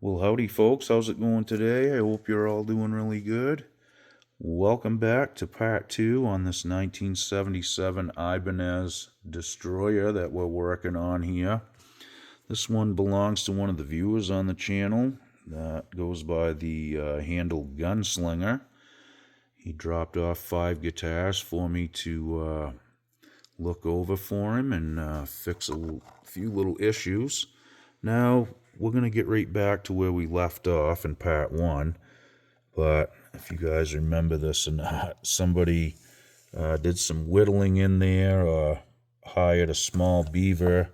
Well, howdy, folks. How's it going today? I hope you're all doing really good. Welcome back to part 2 on this 1977 Ibanez Destroyer that we're working on here. This one belongs to one of the viewers on the channel that goes by the handle Gunslinger. He dropped off 5 guitars for me to look over for him and fix a few little issues. Now, we're going to get right back to where we left off in part 1. But if you guys remember this or not, somebody did some whittling in there or hired a small beaver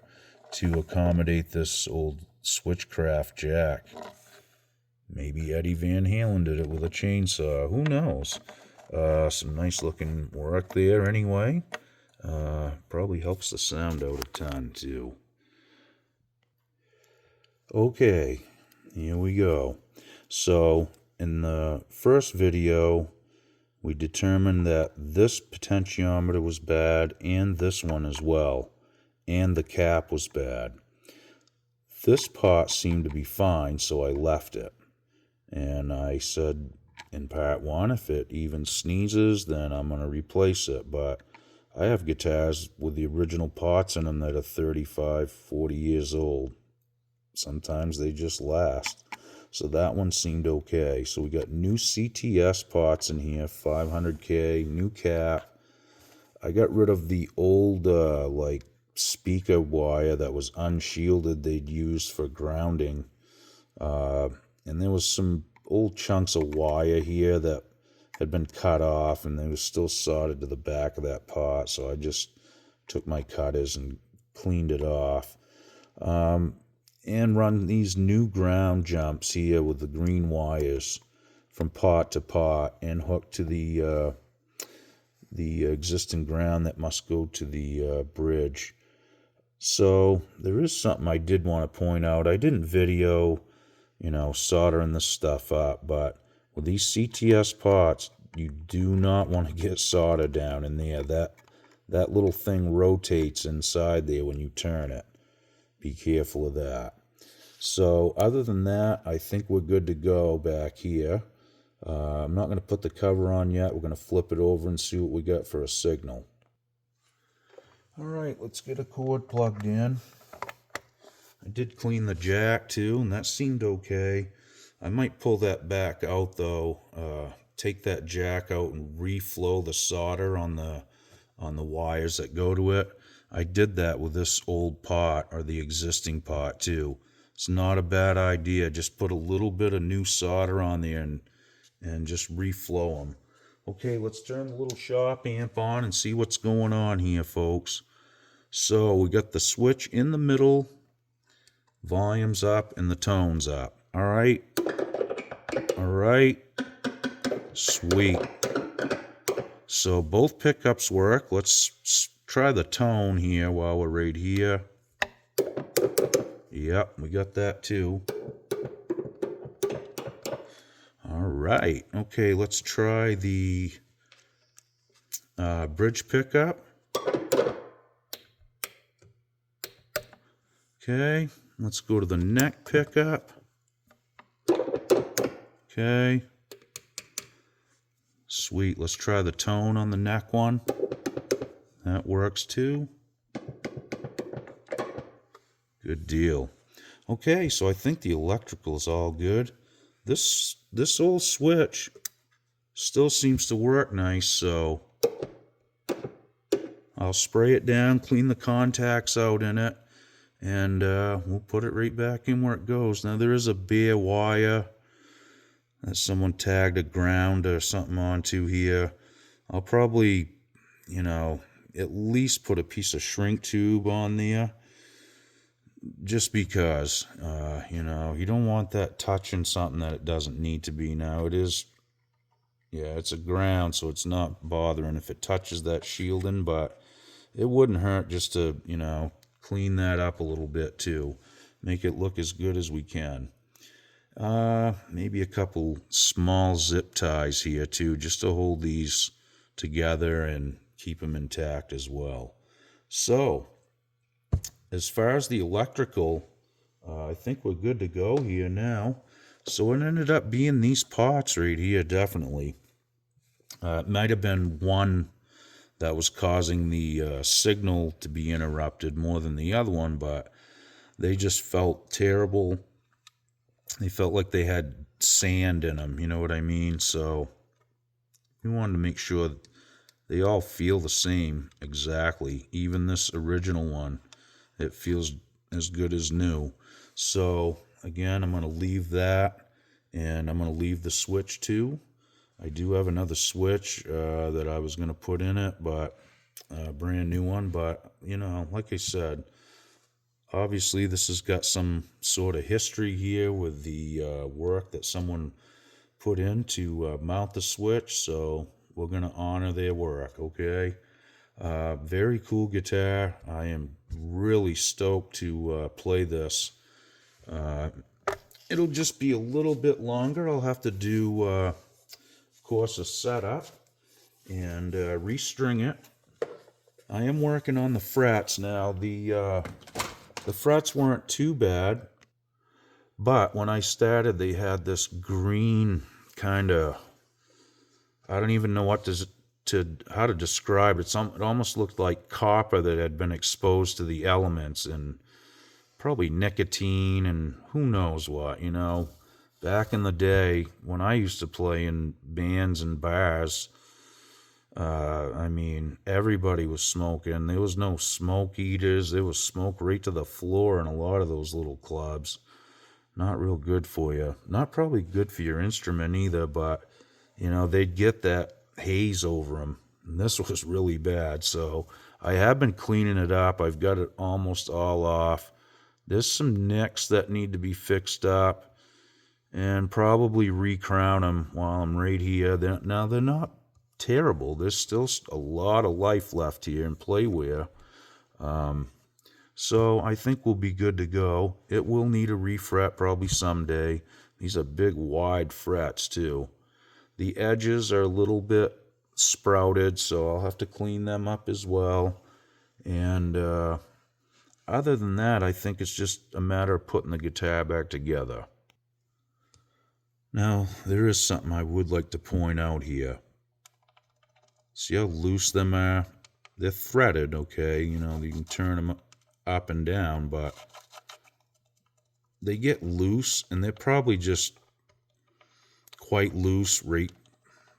to accommodate this old switchcraft jack. Maybe Eddie Van Halen did it with a chainsaw. Who knows? Some nice looking work there anyway. Probably helps the sound out a ton too. Okay, here we go. So, in the first video, we determined that this potentiometer was bad and this one as well, and the cap was bad. This pot seemed to be fine, so I left it. And I said in part 1, if it even sneezes, then I'm going to replace it. But I have guitars with the original pots in them that are 35, 40 years old. Sometimes they just last. So that one seemed okay. So we got new CTS pots in here, 500K, new cap. I got rid of the old speaker wire that was unshielded they'd used for grounding. And there was some old chunks of wire here that had been cut off and they were still soldered to the back of that pot. So I just took my cutters and cleaned it off. And run these new ground jumps here with the green wires from pot to pot and hook to the existing ground that must go to the bridge. So there is something I did want to point out. I didn't video, soldering this stuff up, but with these CTS pots, you do not want to get solder down in there. That little thing rotates inside there when you turn it. Be careful of that. So other than that, I think we're good to go back here. I'm not going to put the cover on yet. We're going to flip it over and see what we got for a signal. All right, let's get a cord plugged in. I did clean the jack too, and that seemed okay. I might pull that back out though. Take that jack out and reflow the solder on the wires that go to it. I did that with this old pot, or the existing pot too. It's not a bad idea. Just put a little bit of new solder on there and just reflow them. Okay, let's turn the little shop amp on and see what's going on here, folks. So we got the switch in the middle, volume's up and the tone's up. All right, sweet. So both pickups work. Let's try the tone here while we're right here. Yep, we got that too. All right. Okay, let's try the bridge pickup. Okay, let's go to the neck pickup. Okay. Sweet. Let's try the tone on the neck one. That works too. Good deal. Okay, so I think the electrical is all good. This old switch still seems to work nice, so I'll spray it down, clean the contacts out in it, and we'll put it right back in where it goes. Now there is a bare wire that someone tagged a ground or something onto here. I'll probably, at least put a piece of shrink tube on there. Just because, you don't want that touching something that it doesn't need to be. Now it is, it's a ground, so it's not bothering if it touches that shielding, but it wouldn't hurt just to, clean that up a little bit too. Make it look as good as we can. Maybe a couple small zip ties here too, just to hold these together and keep them intact as well. So, as far as the electrical, I think we're good to go here now. So it ended up being these parts right here, definitely. It might have been one that was causing the signal to be interrupted more than the other one, but they just felt terrible. They felt like they had sand in them, you know what I mean? So we wanted to make sure they all feel the same exactly. Even this original one, it feels as good as new. So again, I'm going to leave that, and I'm going to leave the switch too. I do have another switch that I was going to put in it, but a brand new one. But, you know, like I said, obviously this has got some sort of history here with the work that someone put in to mount the switch. So we're going to honor their work, okay? Very cool guitar. I am really stoked to play this. It'll just be a little bit longer. I'll have to do, of course, a setup and restring it. I am working on the frets now. The frets weren't too bad, but when I started, they had this green kind of, I don't even know how to describe it. It almost looked like copper that had been exposed to the elements and probably nicotine and who knows what, you know. Back in the day when I used to play in bands and bars, I mean, everybody was smoking. There was no smoke eaters. There was smoke right to the floor in a lot of those little clubs. Not real good for you. Not probably good for your instrument either, but, you know, they'd get that haze over them. And this was really bad. So I have been cleaning it up. I've got it almost all off. There's some nicks that need to be fixed up and probably recrown them while I'm right here. Now, they're not terrible. There's still a lot of life left here in playware. So I think we'll be good to go. It will need a refret probably someday. These are big, wide frets, too. The edges are a little bit sprouted, so I'll have to clean them up as well. And other than that, I think it's just a matter of putting the guitar back together. Now, there is something I would like to point out here. See how loose them are? They're threaded, okay? You know, you can turn them up and down, but they get loose, and they're probably just quite loose right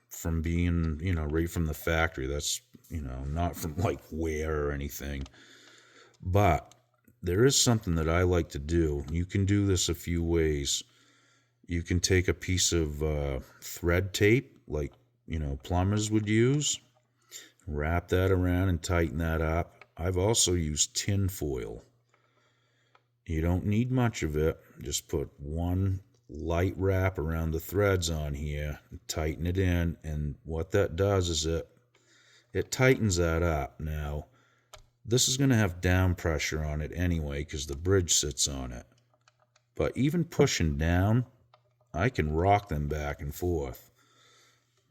from being, you know, right from the factory. That's, you know, not from like wear or anything. But there is something that I like to do. You can do this a few ways. You can take a piece of thread tape, like, you know, plumbers would use, wrap that around and tighten that up. I've also used tin foil. You don't need much of it. Just put one light wrap around the threads on here, and tighten it in, and what that does is it tightens that up. Now, this is going to have down pressure on it anyway because the bridge sits on it. But even pushing down, I can rock them back and forth.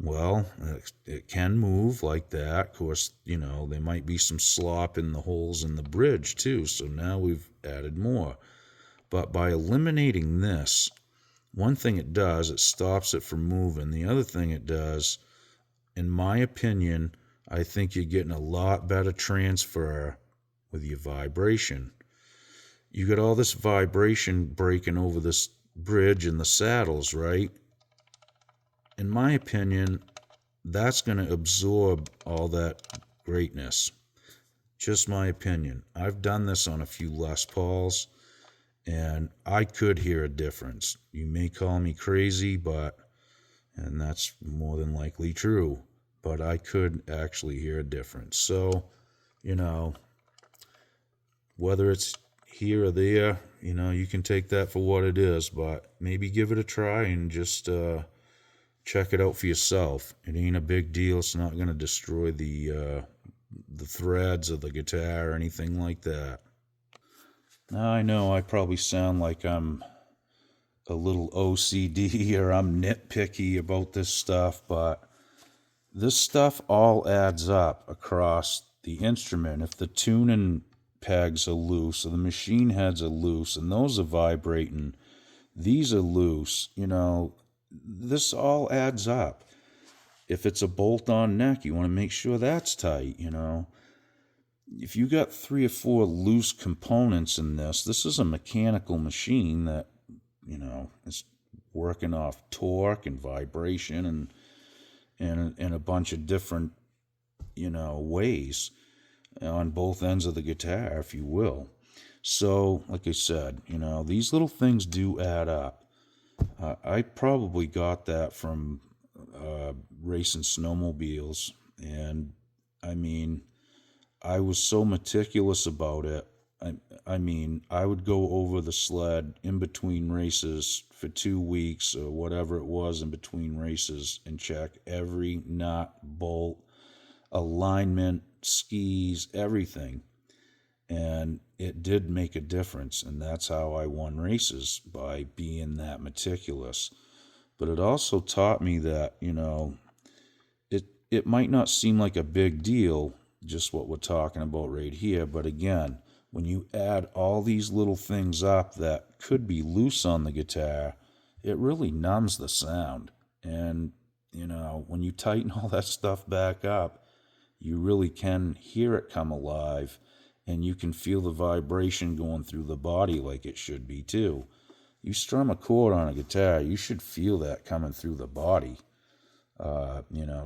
Well, it can move like that. Of course, you know, there might be some slop in the holes in the bridge too, so now we've added more. But by eliminating this, one thing it does, it stops it from moving. The other thing it does, in my opinion, I think you're getting a lot better transfer with your vibration. You got all this vibration breaking over this bridge and the saddles, right? In my opinion, that's going to absorb all that greatness. Just my opinion. I've done this on a few Les Pauls, and I could hear a difference. You may call me crazy, and that's more than likely true, but I could actually hear a difference. So, you know, whether it's here or there, you know, you can take that for what it is, but maybe give it a try and just check it out for yourself. It ain't a big deal. It's not going to destroy the threads of the guitar or anything like that. Now, I know I probably sound like I'm a little OCD or I'm nitpicky about this stuff, but this stuff all adds up across the instrument. If the tuning pegs are loose, or the machine heads are loose, and those are vibrating. These are loose. This all adds up. If it's a bolt-on neck, you want to make sure that's tight. If you got 3 or 4 loose components in this is a mechanical machine that, is working off torque and vibration and a bunch of different, ways on both ends of the guitar, if you will. So, like I said, these little things do add up. I probably got that from racing snowmobiles, and I was so meticulous about it. I would go over the sled in between races for 2 weeks or whatever it was in between races and check every nut, bolt, alignment, skis, everything. And it did make a difference, and that's how I won races, by being that meticulous. But it also taught me that, it might not seem like a big deal, just what we're talking about right here, but again, when you add all these little things up that could be loose on the guitar, it really numbs the sound. And, when you tighten all that stuff back up, you really can hear it come alive, and you can feel the vibration going through the body like it should be too. You strum a chord on a guitar, you should feel that coming through the body.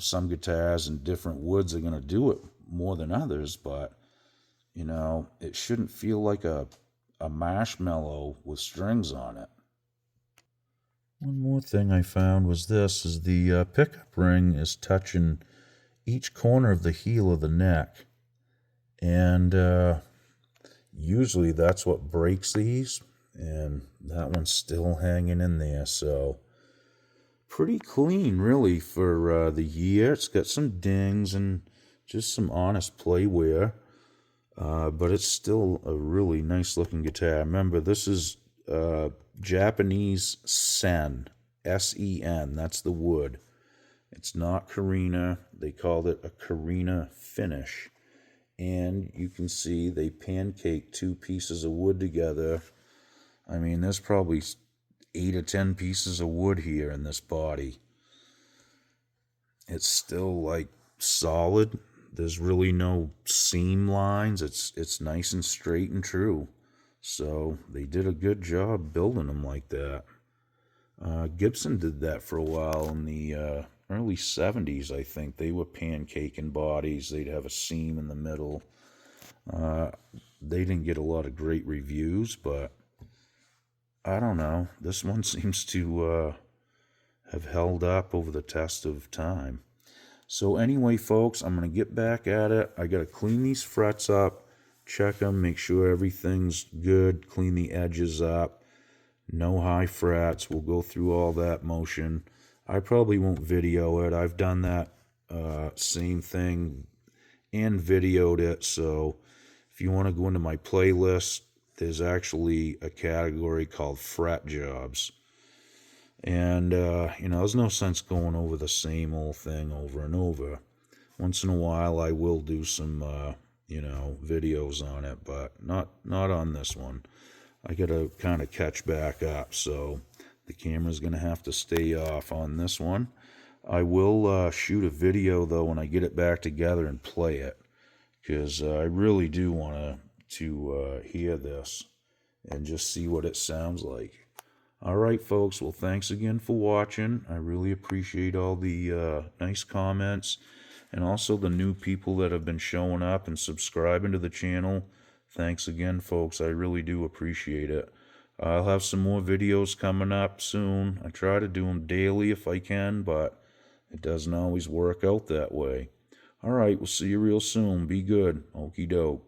Some guitars and different woods are going to do it more than others, but it shouldn't feel like a marshmallow with strings on it. One more thing I found was the pickup ring is touching each corner of the heel of the neck, and usually that's what breaks these, and that one's still hanging in there, so pretty clean really for the year. It's got some dings and just some honest play wear. But it's still a really nice looking guitar. Remember, this is Japanese sen, S-E-N, that's the wood. It's not Carina. They called it a Carina finish. And you can see they pancake 2 pieces of wood together. There's probably 8 or 10 pieces of wood here in this body. It's still like solid. There's really no seam lines. It's nice and straight and true. So they did a good job building them like that. Gibson did that for a while in the early 70s, I think. They were pancaking bodies. They'd have a seam in the middle. They didn't get a lot of great reviews, but I don't know. This one seems to have held up over the test of time. So anyway, folks, I'm going to get back at it. I got to clean these frets up, check them, make sure everything's good, clean the edges up, no high frets. We'll go through all that motion. I probably won't video it. I've done that same thing and videoed it. So if you want to go into my playlist, there's actually a category called fret jobs. And, there's no sense going over the same old thing over and over. Once in a while, I will do some, videos on it, but not on this one. I got to kind of catch back up, so the camera's going to have to stay off on this one. I will shoot a video, though, when I get it back together and play it, because I really do want to hear this and just see what it sounds like. All right, folks. Well, thanks again for watching. I really appreciate all the nice comments and also the new people that have been showing up and subscribing to the channel. Thanks again, folks. I really do appreciate it. I'll have some more videos coming up soon. I try to do them daily if I can, but it doesn't always work out that way. All right, we'll see you real soon. Be good. Okie doke.